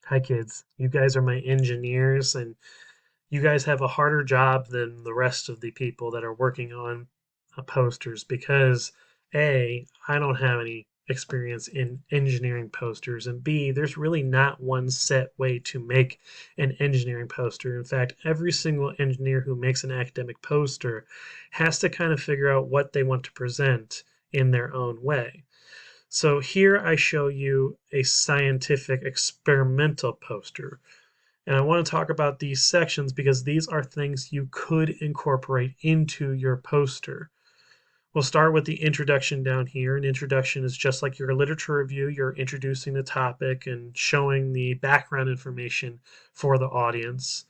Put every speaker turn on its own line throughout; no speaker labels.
Hi, kids. You guys are my engineers, and you guys have a harder job than the rest of the people that are working on posters because A, I don't have any experience in engineering posters, and B, there's really not one set way to make an engineering poster. In fact, every single engineer who makes an academic poster has to kind of figure out what they want to present in their own way. So here I show you a scientific experimental poster. And I want to talk about these sections because these are things you could incorporate into your poster. We'll start with the introduction down here. An introduction is just like your literature review. You're introducing the topic and showing the background information for the audience.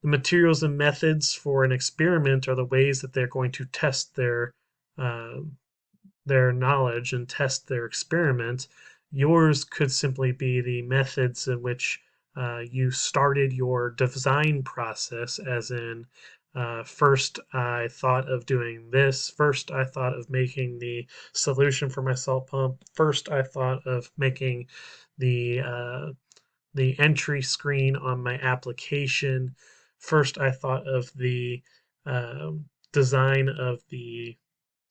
The materials and methods for an experiment are the ways that they're going to test uh, their knowledge and test their experiment. Yours could simply be the methods in which you started your design process, as in, first I thought of doing this, first I thought of making the solution for my salt pump, first I thought of making the uh, the entry screen on my application, first I thought of the design of the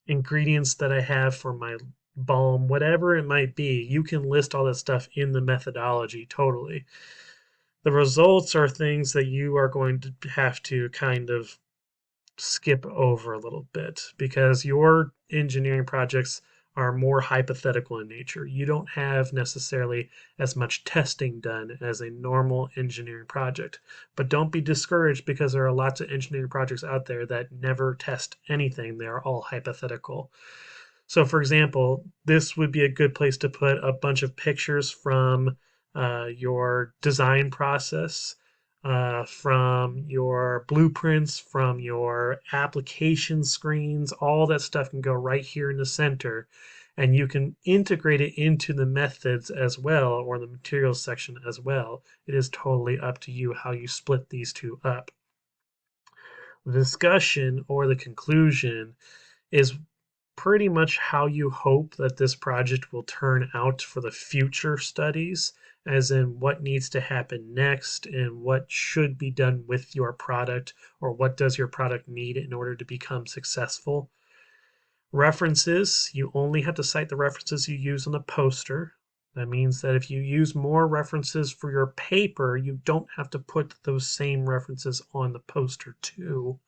ingredients that I have for my balm, whatever it might be, you can list all that stuff in the methodology totally. The results are things that you are going to have to kind of skip over a little bit because your engineering projects are more hypothetical in nature. You don't have necessarily as much testing done as a normal engineering project. But don't be discouraged because there are lots of engineering projects out there that never test anything. They are all hypothetical. So, for example, this would be a good place to put a bunch of pictures from your design process, from your blueprints, from your application screens. All that stuff can go right here in the center, and you can integrate it into the methods as well, or the materials section as well. It is totally up to you how you split these two up. The discussion or the conclusion is pretty much how you hope that this project will turn out for the future studies, as in what needs to happen next and what should be done with your product, or what does your product need in order to become successful. References, you only have to cite the references you use on the poster. That means that if you use more references for your paper, you don't have to put those same references on the poster too.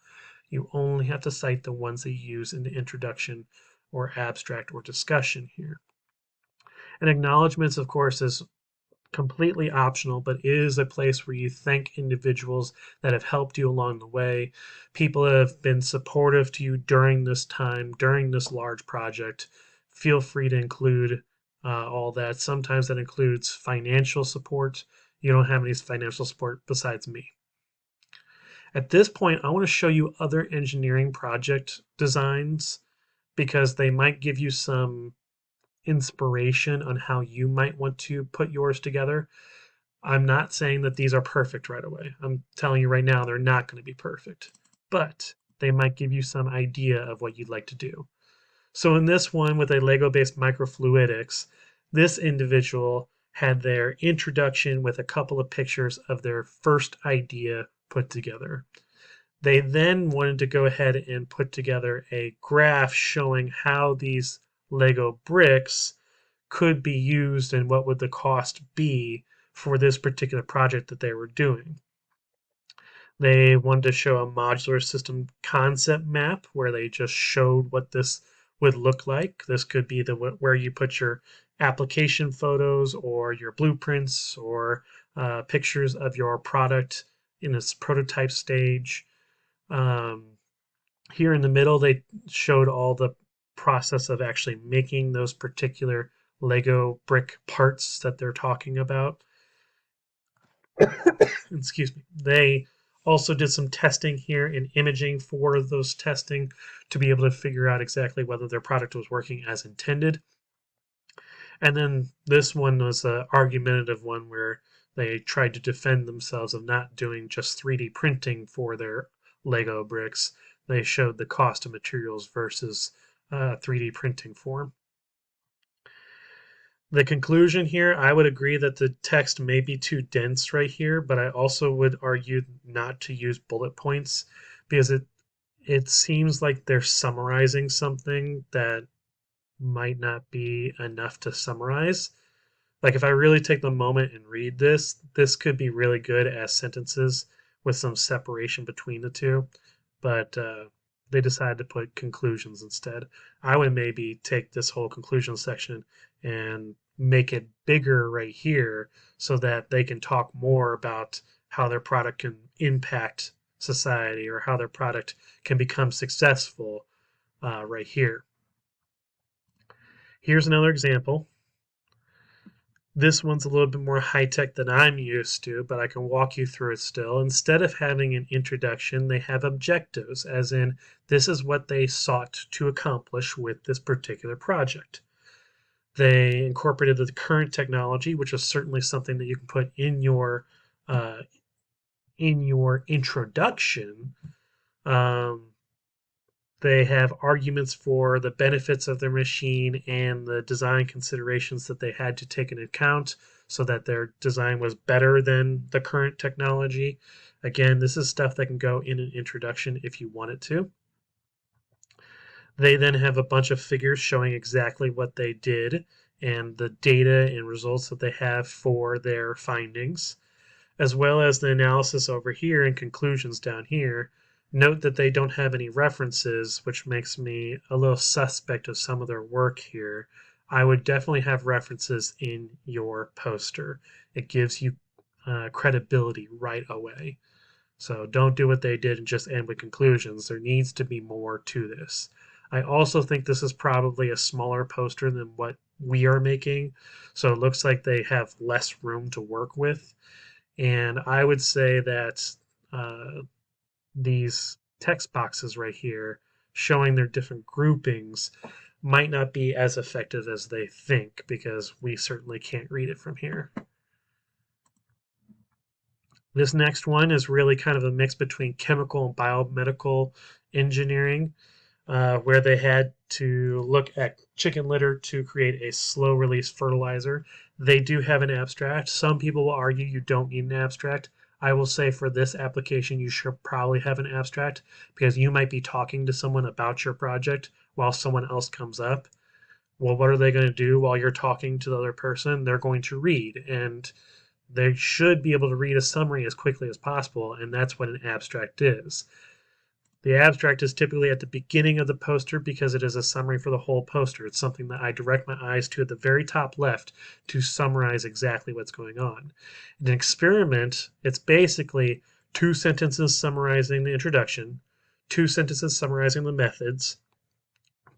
You only have to cite the ones that you use in the introduction or abstract or discussion here. And acknowledgments, of course, is completely optional, but is a place where you thank individuals that have helped you along the way, people that have been supportive to you during this time, during this large project. Feel free to include all that. Sometimes that includes financial support. You don't have any financial support besides me. At this point, I want to show you other engineering project designs because they might give you some inspiration on how you might want to put yours together. I'm not saying that these are perfect right away. I'm telling you right now, they're not going to be perfect, but they might give you some idea of what you'd like to do. So in this one with a Lego-based microfluidics, this individual had their introduction with a couple of pictures of their first idea put together. They then wanted to go ahead and put together a graph showing how these Lego bricks could be used and what would the cost be for this particular project that they were doing. They wanted to show a modular system concept map where they just showed what this would look like. This could be the where you put your application photos or your blueprints or pictures of your product in its prototype stage. Um, Here in the middle, they showed all the process of actually making those particular Lego brick parts that they're talking about. Excuse me. They also did some testing here in imaging for those testing to be able to figure out exactly whether their product was working as intended. And then this one was an argumentative one where they tried to defend themselves of not doing just 3D printing for their Lego bricks. They showed the cost of materials versus 3D printing for them. The conclusion here, I would agree that the text may be too dense right here, but I also would argue not to use bullet points because it seems like they're summarizing something that might not be enough to summarize. Like if I really take the moment and read this, this could be really good as sentences with some separation between the two, but they decided to put conclusions instead. I would maybe take this whole conclusion section and make it bigger right here so that they can talk more about how their product can impact society or how their product can become successful right here. Here's another example. This one's a little bit more high tech than I'm used to, but I can walk you through it still. Instead of having an introduction, they have objectives, as in, this is what they sought to accomplish with this particular project. They incorporated the current technology, which is certainly something that you can put uh, in your introduction. Um, they have arguments for the benefits of their machine and the design considerations that they had to take into account so that their design was better than the current technology. Again, this is stuff that can go in an introduction if you want it to. They then have a bunch of figures showing exactly what they did and the data and results that they have for their findings, as well as the analysis over here and conclusions down here. Note that they don't have any references, which makes me a little suspect of some of their work here. I would definitely have references in your poster. It gives you credibility right away. So don't do what they did and just end with conclusions. There needs to be more to this. I also think this is probably a smaller poster than what we are making, so it looks like they have less room to work with. And I would say that uh, these text boxes right here showing their different groupings might not be as effective as they think because we certainly can't read it from here. This next one is really kind of a mix between chemical and biomedical engineering, where they had to look at chicken litter to create a slow release fertilizer. They do have an abstract. Some people will argue you don't need an abstract. I will say for this application, you should probably have an abstract because you might be talking to someone about your project while someone else comes up. Well, what are they going to do while you're talking to the other person? They're going to read, and they should be able to read a summary as quickly as possible, and that's what an abstract is. The abstract is typically at the beginning of the poster because it is a summary for the whole poster. It's something that I direct my eyes to at the very top left to summarize exactly what's going on. In an experiment, it's basically two sentences summarizing the introduction, two sentences summarizing the methods,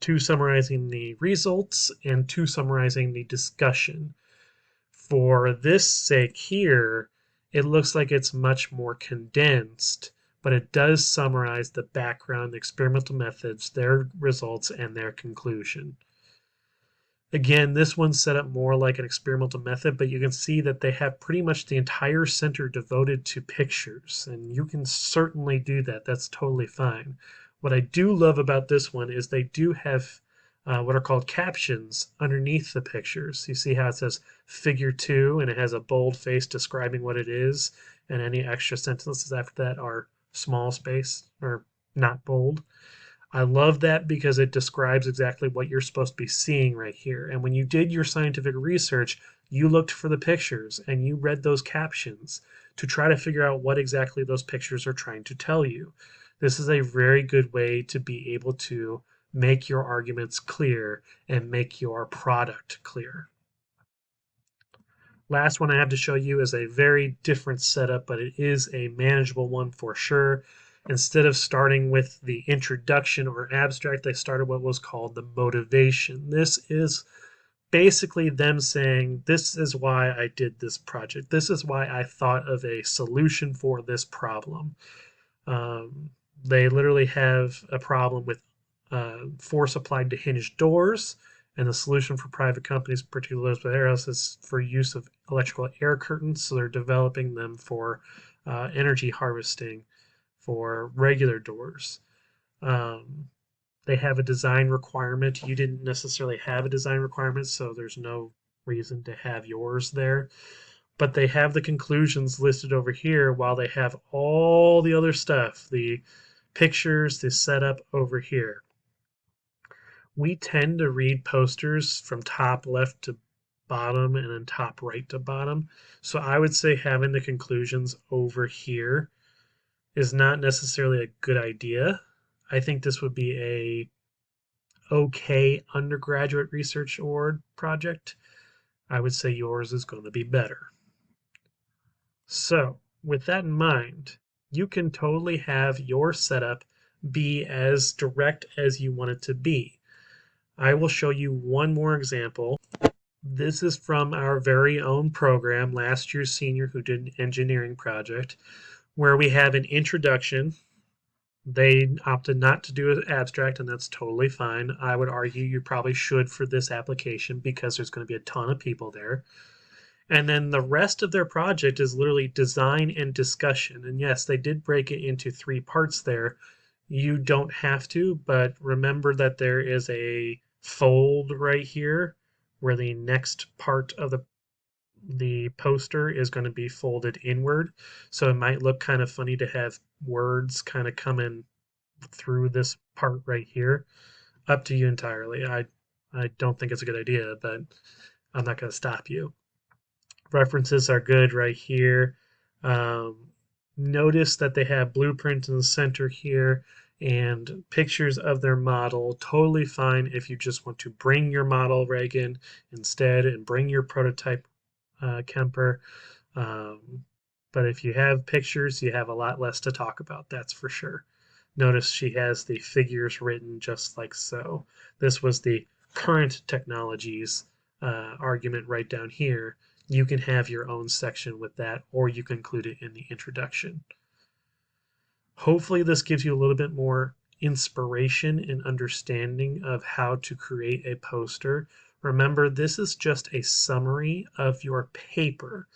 two summarizing the results, and two summarizing the discussion. For this sake here, it looks like it's much more condensed, but it does summarize the background, the experimental methods, their results, and their conclusion. Again, this one's set up more like an experimental method, but you can see that they have pretty much the entire center devoted to pictures, and you can certainly do that. That's totally fine. What I do love about this one is they do have what are called captions underneath the pictures. You see how it says figure two, and it has a bold face describing what it is, and any extra sentences after that are small space or not bold. I love that because it describes exactly what you're supposed to be seeing right here. And when you did your scientific research, you looked for the pictures and you read those captions to try to figure out what exactly those pictures are trying to tell you. This is a very good way to be able to make your arguments clear and make your product clear. Last one I have to show you is a very different setup, but it is a manageable one for sure. Instead of starting with the introduction or abstract, they started what was called the motivation. This is basically them saying, this is why I did this project. This is why I thought of a solution for this problem. Um, they literally have a problem with force applied to hinged doors, and the solution for private companies, particularly those with areas, is for use of electrical air curtains. So they're developing them for energy harvesting for regular doors. Um, they have a design requirement. You didn't necessarily have a design requirement, so there's no reason to have yours there. But they have the conclusions listed over here while they have all the other stuff, the pictures, the setup over here. We tend to read posters from top left to bottom and then top right to bottom. So I would say having the conclusions over here is not necessarily a good idea. I think this would be a okay undergraduate research award project. I would say yours is going to be better. So, with that in mind, you can totally have your setup be as direct as you want it to be. I will show you one more example. This is from our very own program, last year's senior who did an engineering project, where we have an introduction. They opted not to do an abstract, and that's totally fine. I would argue you probably should for this application because there's going to be a ton of people there. And then the rest of their project is literally design and discussion. And yes, they did break it into 3 parts there. You don't have to, but remember that there is a fold right here where the next part of the poster is going to be folded inward. So it might look kind of funny to have words kind of coming through this part right here. Up to you entirely. I don't think it's a good idea, but I'm not going to stop you. References are good right here. Um, Notice that they have blueprint in the center here and pictures of their model. Totally fine if you just want to bring your model Raegan instead and bring your prototype Kemper. But if you have pictures, you have a lot less to talk about, that's for sure. Notice she has the figures written just like so. This was the current technologies argument right down here. You can have your own section with that, or you can include it in the introduction. Hopefully this gives you a little bit more inspiration and understanding of how to create a poster. Remember, this is just a summary of your paper.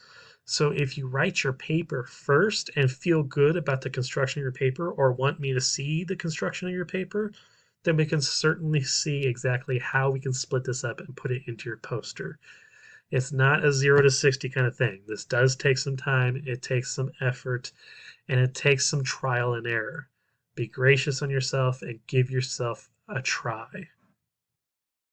So if you write your paper first and feel good about the construction of your paper or want me to see the construction of your paper, then we can certainly see exactly how we can split this up and put it into your poster. It's not a 0 to 60 kind of thing. This does take some time, it takes some effort, and it takes some trial and error. Be gracious on yourself and give yourself a try.